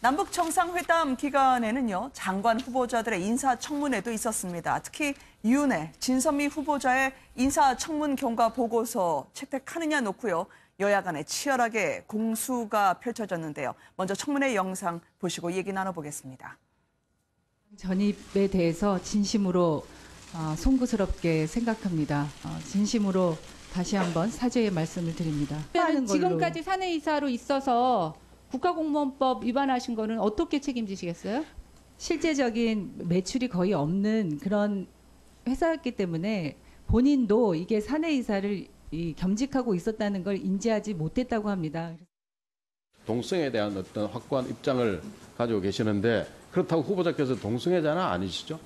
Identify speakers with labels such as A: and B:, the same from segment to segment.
A: 남북 정상회담 기간에는요, 장관 후보자들의 인사청문회도 있었습니다. 특히 이윤혜, 진선미 후보자의 인사청문 경과 보고서 채택하느냐 놓고요, 여야 간에 치열하게 공수가 펼쳐졌는데요. 먼저 청문회 영상 보시고 얘기 나눠보겠습니다.
B: 전입에 대해서 진심으로 송구스럽게 생각합니다. 진심으로 다시 한번 사죄의 말씀을 드립니다.
C: 지금까지 사내이사로 있어서 국가공무원법 위반하신 거는 어떻게 책임지시겠어요?
B: 실제적인 매출이 거의 없는 그런 회사였기 때문에 본인도 이게 사내이사를 겸직하고 있었다는 걸 인지하지 못했다고 합니다.
D: 동성애에 대한 어떤 확고한 입장을 가지고 계시는데 그렇다고 후보자께서 동성애자는 아니시죠?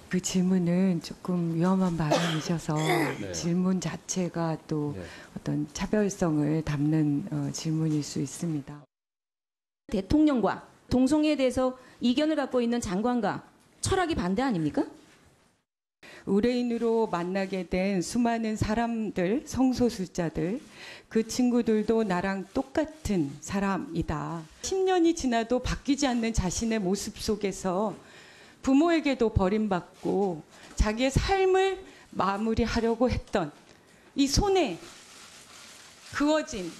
E: 그 질문은 조금 위험한 발언이셔서
D: 네.
E: 질문 자체가 또 어떤 차별성을 담는 질문일 수 있습니다.
F: 대통령과 동성애에 대해서 이견을 갖고 있는 장관과 철학이 반대 아닙니까?
E: 의뢰인으로 만나게 된 수많은 사람들, 성소수자들, 그 친구들도 나랑 똑같은 사람이다. 10년이 지나도 바뀌지 않는 자신의 모습 속에서 부모에게도 버림받고 자기의 삶을 마무리하려고 했던 이 손에 그어진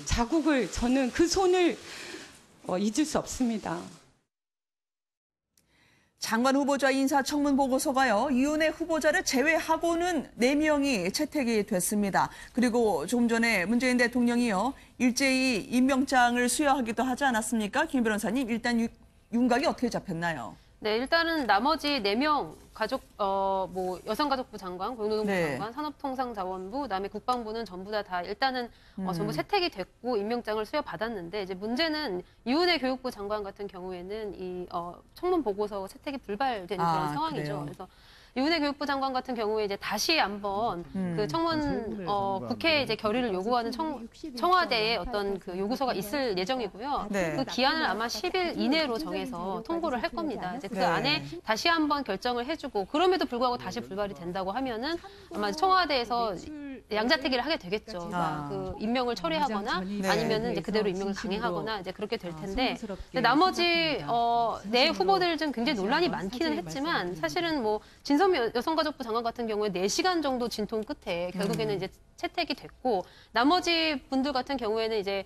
E: 자국을, 저는 그 손을 잊을 수 없습니다.
A: 장관 후보자 인사청문 보고서가요, 이윤혜 후보자를 제외하고는 4명이 채택이 됐습니다. 그리고 조금 전에 문재인 대통령이요, 일제히 임명장을 수여하기도 하지 않았습니까? 김 변호사님, 일단 윤곽이 어떻게 잡혔나요?
G: 네, 일단은 나머지 4명 가족, 여성가족부 장관, 고용노동부 장관, 산업통상자원부, 그다음에 국방부는 전부 다 일단은 전부 채택이 됐고 임명장을 수여받았는데, 이제 문제는 이윤혜 교육부 장관 같은 경우에는 이 청문 보고서 채택이 불발되는 그런 상황이죠.
A: 그래요?
G: 그래서 이윤혜 교육부 장관 같은 경우에 이제 다시 한번 그 청문 국회에 이제 결의를 요구하는 청와대에 어떤 그 요구서가 있을 예정이고요.
A: 네.
G: 그 기한을 아마 10일 이내로 정해서 통보를 할 겁니다. 이제 그 안에 다시 한번 결정을 해주고, 그럼에도 불구하고 다시 불발이 된다고 하면은 아마 청와대에서 양자택일을 하게 되겠죠. 그 임명을 처리하거나 아니면은 이제 그대로 임명을 강행하거나 이제 그렇게 될 텐데, 나머지 내 후보들 좀 굉장히 논란이 많기는 했지만, 사실은 뭐 진선미 여성가족부 장관 같은 경우에 4시간 정도 진통 끝에 결국에는 이제 채택이 됐고, 나머지 분들 같은 경우에는 이제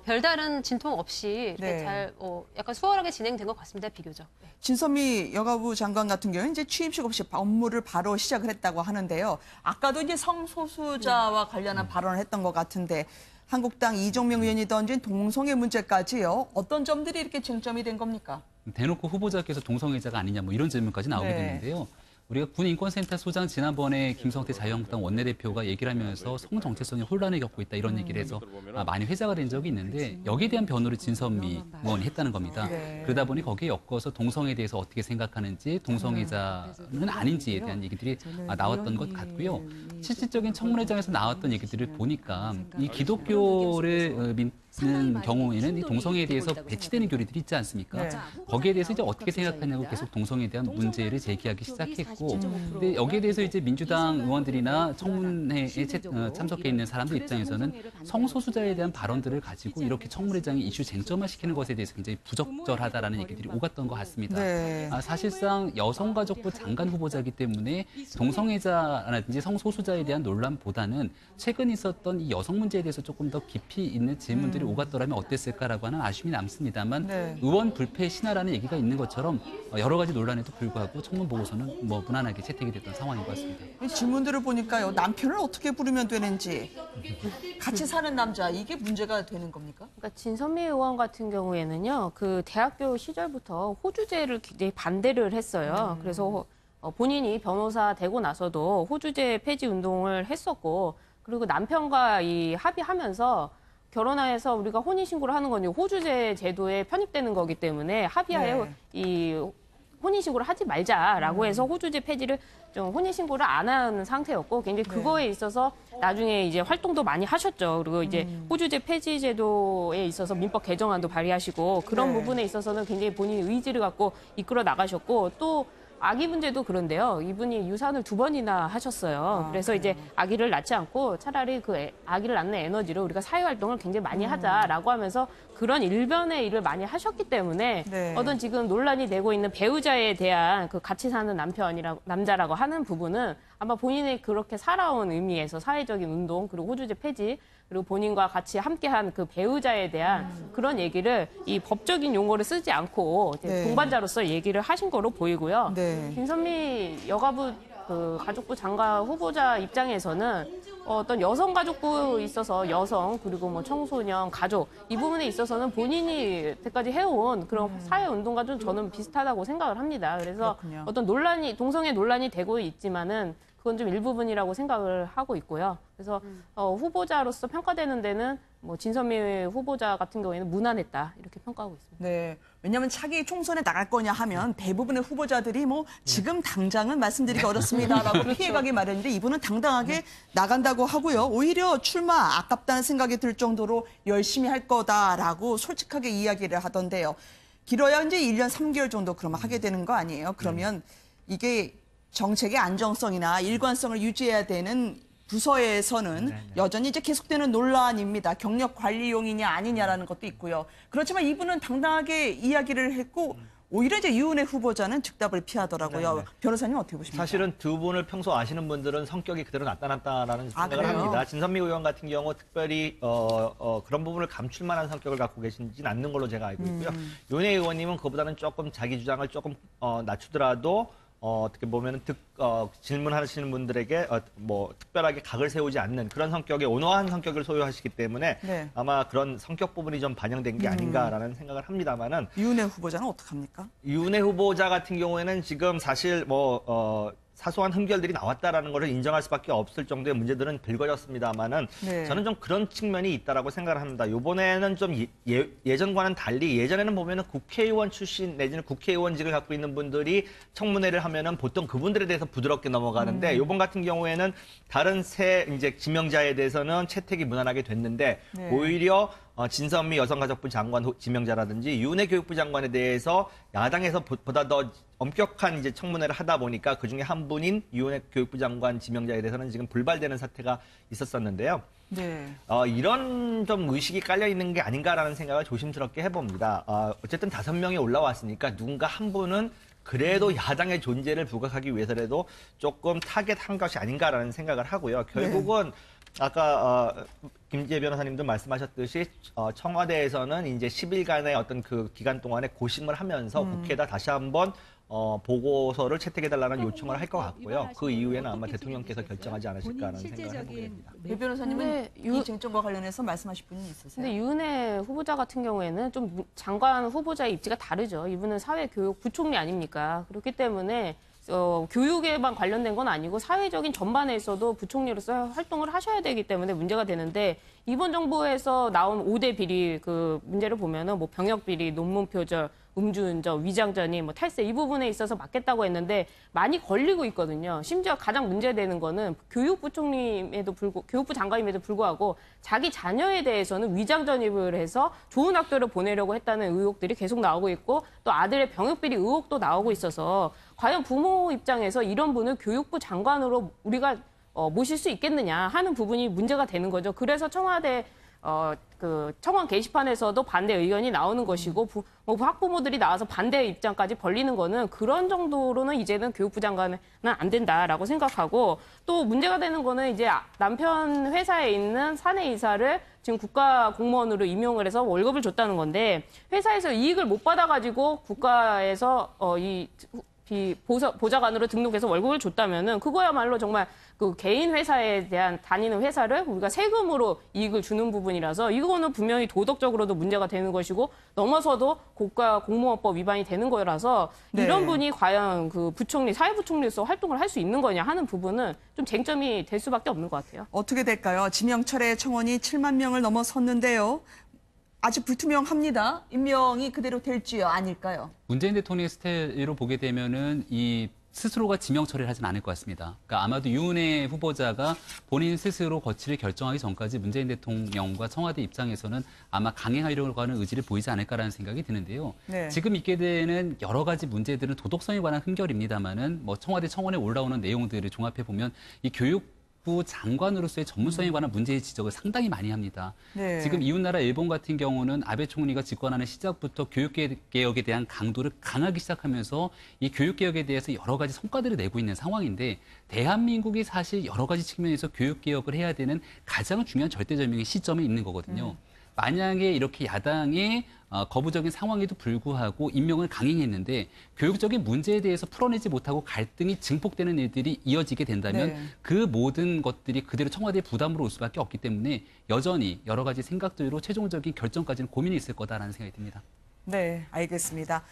G: 별다른 진통 없이 이렇게 잘 약간 수월하게 진행된 것 같습니다, 비교적.
A: 진선미 여가부 장관 같은 경우는 이제 취임식 없이 업무를 바로 시작을 했다고 하는데요. 아까도 이제 성소수자와 관련한 발언을 했던 것 같은데, 한국당 이종명 의원이 던진 동성애 문제까지요, 어떤 점들이 이렇게 쟁점이 된 겁니까?
H: 대놓고 후보자께서 동성애자가 아니냐, 뭐 이런 질문까지 나오게 됐는데요. 우리가 군인권센터 소장 지난번에 김성태 자유한국당 원내대표가 얘기를 하면서 성정체성의 혼란을 겪고 있다, 이런 얘기를 해서 많이 회자가 된 적이 있는데, 여기에 대한 변호를 진선미 의원이 했다는 겁니다. 그러다 보니 거기에 엮어서 동성애에 대해서 어떻게 생각하는지, 동성애자는 아닌지에 대한 얘기들이 나왔던 것 같고요. 실질적인 청문회장에서 나왔던 얘기들을 보니까 이 기독교를 믿는 경우에는 이 동성애에 대해서 배치되는 교리들이 있지 않습니까? 거기에 대해서 이제 어떻게 생각하냐고 계속 동성애에 대한 문제를 제기하기 시작했고, 근데 여기에 대해서 이제 민주당 의원들이나 청문회에 참석해 있는 사람들 입장에서는 성소수자에 대한 발언들을 가지고 이렇게 청문회장이 이슈 쟁점화시키는 것에 대해서 굉장히 부적절하다라는 얘기들이 오갔던 것 같습니다. 사실상 여성가족부 장관 후보자이기 때문에 동성애자라든지 성소수자에 대한 논란보다는 최근 있었던 이 여성 문제에 대해서 조금 더 깊이 있는 질문들이 오갔더라면 어땠을까라고 하는 아쉬움이 남습니다만, 의원 불패 신화라는 얘기가 있는 것처럼 여러 가지 논란에도 불구하고 청문 보고서는 뭐 무난하게 채택이 됐던 상황인 것 같습니다.
A: 이 질문들을 보니까요, 남편을 어떻게 부르면 되는지, 같이 사는 남자, 이게 문제가 되는 겁니까?
I: 그러니까 진선미 의원 같은 경우에는요, 그 대학교 시절부터 호주제를 굉장히 반대를 했어요. 그래서 본인이 변호사 되고 나서도 호주제 폐지 운동을 했었고, 그리고 남편과 이 합의하면서 결혼해서 우리가 혼인신고를 하는 건 호주제 제도에 편입되는 거기 때문에 합의하에 이 혼인신고를 하지 말자라고 해서 호주제 폐지를 좀 혼인신고를 안 하는 상태였고, 굉장히 그거에 있어서 나중에 이제 활동도 많이 하셨죠. 그리고 이제 호주제 폐지 제도에 있어서 민법 개정안도 발의하시고, 그런 부분에 있어서는 굉장히 본인의 의지를 갖고 이끌어 나가셨고, 또 아기 문제도 그런데요. 이분이 유산을 2번이나 하셨어요. 그래서 이제 아기를 낳지 않고 차라리 그 아기를 낳는 에너지로 우리가 사회활동을 굉장히 많이 하자라고 하면서 그런 일변의 일을 많이 하셨기 때문에
A: 네.
I: 어떤 지금 논란이 되고 있는 배우자에 대한 그 같이 사는 남자라고 하는 부분은 아마 본인이 그렇게 살아온 의미에서 사회적인 운동 그리고 호주제 폐지 그리고 본인과 같이 함께한 그 배우자에 대한 그런 얘기를 이 법적인 용어를 쓰지 않고 이제
A: 네.
I: 동반자로서 얘기를 하신 거로 보이고요.
A: 네.
I: 김선미 여가부 그 가족부 장관 후보자 입장에서는 어떤 여성가족부에 있어서 여성 그리고 뭐 청소년 가족 이 부분에 있어서는 본인이 여태까지 해온 그런 사회운동과 좀 저는 비슷하다고 생각을 합니다. 그래서
A: 그렇군요.
I: 어떤 동성애 논란이 되고 있지만은 그건 좀 일부분이라고 생각을 하고 있고요. 그래서 후보자로서 평가되는 데는 뭐 진선미 후보자 같은 경우에는 무난했다 이렇게 평가하고 있습니다.
A: 네. 왜냐하면 차기 총선에 나갈 거냐 하면 대부분의 후보자들이 뭐 지금 당장은 말씀드리기 어렵습니다라고 피해가기 마련인데 이분은 당당하게 나간다고 하고요. 오히려 출마 아깝다는 생각이 들 정도로 열심히 할 거다라고 솔직하게 이야기를 하던데요. 길어야 이제 1년 3개월 정도 그러면 하게 되는 거 아니에요? 그러면 이게 정책의 안정성이나 일관성을 유지해야 되는 부서에서는 여전히 이제 계속되는 논란입니다. 경력 관리용이냐 아니냐라는 것도 있고요. 그렇지만 이분은 당당하게 이야기를 했고 오히려 이제 유은혜 후보자는 즉답을 피하더라고요.
J: 네네.
A: 변호사님 어떻게 보십니까?
J: 사실은 두 분을 평소 아시는 분들은 성격이 그대로 나타났다라는 생각을
A: 그래요?
J: 합니다. 진선미 의원 같은 경우 특별히 그런 부분을 감출 만한 성격을 갖고 계시지는 않는 걸로 제가 알고 있고요. 유은혜 의원님은 그보다는 조금 자기 주장을 조금 낮추더라도 어떻게 보면은 질문하시는 분들에게 뭐 특별하게 각을 세우지 않는 그런 성격의 온화한 성격을 소유하시기 때문에
A: 네.
J: 아마 그런 성격 부분이 좀 반영된 게 아닌가라는 생각을 합니다만은
A: 유은혜 후보자는 어떡합니까?
J: 유은혜 후보자 같은 경우에는 지금 사실 사소한 흠결들이 나왔다라는 것을 인정할 수밖에 없을 정도의 문제들은 불거졌습니다만은
A: 네.
J: 저는 좀 그런 측면이 있다라고 생각을 합니다. 이번에는 좀 예전과는 달리 예전에는 보면은 국회의원 출신 내지는 국회의원직을 갖고 있는 분들이 청문회를 하면은 보통 그분들에 대해서 부드럽게 넘어가는데 이번 같은 경우에는 다른 새 이제 지명자에 대해서는 채택이 무난하게 됐는데
A: 네.
J: 오히려 진선미 여성가족부 장관 지명자라든지 유은혜 교육부 장관에 대해서 야당에서 보다 더 엄격한 이제 청문회를 하다 보니까 그중에 한 분인 유은혜 교육부 장관 지명자에 대해서는 지금 불발되는 사태가 있었었는데요.
A: 네.
J: 이런 좀 의식이 깔려 있는 게 아닌가라는 생각을 조심스럽게 해봅니다. 어쨌든 5명이 올라왔으니까 누군가 한 분은 그래도 야당의 존재를 부각하기 위해서라도 조금 타겟한 것이 아닌가라는 생각을 하고요. 결국은 아까 김지혜 변호사님도 말씀하셨듯이 청와대에서는 이제 10일간의 어떤 그 기간 동안에 고심을 하면서 국회에다 다시 한번 보고서를 채택해달라는 요청을 할 것 같고요. 그 이후에는 아마 대통령께서 결정하지 않으실까라는 생각을 해봅니다.
A: 유 변호사님은
I: 네,
A: 이 쟁점과 관련해서 말씀하실 분이 있으세요?
I: 근데 유은혜 후보자 같은 경우에는 좀 장관 후보자의 입지가 다르죠. 이분은 사회교육 부총리 아닙니까? 그렇기 때문에 교육에만 관련된 건 아니고 사회적인 전반에서도 부총리로서 활동을 하셔야 되기 때문에 문제가 되는데 이번 정부에서 나온 5대 비리 그 문제를 보면은 뭐 병역 비리, 논문 표절, 음주운전, 위장전입, 뭐 탈세 이 부분에 있어서 막겠다고 했는데 많이 걸리고 있거든요. 심지어 가장 문제되는 거는 교육부 장관임에도 불구하고 자기 자녀에 대해서는 위장전입을 해서 좋은 학교를 보내려고 했다는 의혹들이 계속 나오고 있고 또 아들의 병역 비리 의혹도 나오고 있어서 과연 부모 입장에서 이런 분을 교육부 장관으로 우리가 모실 수 있겠느냐 하는 부분이 문제가 되는 거죠. 그래서 청와대 그 청원 게시판에서도 반대 의견이 나오는 것이고 학부모들이 나와서 반대 입장까지 벌리는 거는 그런 정도로는 이제는 교육부 장관은 안 된다라고 생각하고 또 문제가 되는 거는 이제 남편 회사에 있는 사내이사를 지금 국가 공무원으로 임용을 해서 월급을 줬다는 건데 회사에서 이익을 못 받아가지고 국가에서 보좌관으로 등록해서 월급을 줬다면은 그거야말로 정말 그 개인 회사에 대한 다니는 회사를 우리가 세금으로 이익을 주는 부분이라서 이거는 분명히 도덕적으로도 문제가 되는 것이고 넘어서도 국가 공무원법 위반이 되는 거라서
A: 네.
I: 이런 분이 과연 그 부총리, 사회부총리로서 활동을 할 수 있는 거냐 하는 부분은 좀 쟁점이 될 수밖에 없는 것 같아요.
A: 어떻게 될까요? 지명철의 청원이 7만 명을 넘어섰는데요. 아직 불투명합니다. 임명이 그대로 될지요, 아닐까요?
H: 문재인 대통령의 스타일로 보게 되면은 이 스스로가 지명 처리를 하진 않을 것 같습니다. 그러니까 아마도 유은혜 후보자가 본인 스스로 거취를 결정하기 전까지 문재인 대통령과 청와대 입장에서는 아마 강행하려고 하는 의지를 보이지 않을까라는 생각이 드는데요.
A: 네.
H: 지금 있게 되는 여러 가지 문제들은 도덕성에 관한 흠결입니다만은 뭐 청와대 청원에 올라오는 내용들을 종합해 보면 이 교육부 장관으로서의 전문성에 관한 문제의 지적을 상당히 많이 합니다.
A: 네.
H: 지금 이웃나라 일본 같은 경우는 아베 총리가 집권하는 시작부터 교육개혁에 대한 강도를 강하기 시작하면서 이 교육개혁에 대해서 여러 가지 성과들을 내고 있는 상황인데 대한민국이 사실 여러 가지 측면에서 교육개혁을 해야 되는 가장 중요한 절대절명의 시점에 있는 거거든요. 만약에 이렇게 야당의 거부적인 상황에도 불구하고 임명을 강행했는데 교육적인 문제에 대해서 풀어내지 못하고 갈등이 증폭되는 일들이 이어지게 된다면
A: 네.
H: 그 모든 것들이 그대로 청와대의 부담으로 올 수밖에 없기 때문에 여전히 여러 가지 생각들로 최종적인 결정까지는 고민이 있을 거다라는 생각이 듭니다.
A: 네, 알겠습니다.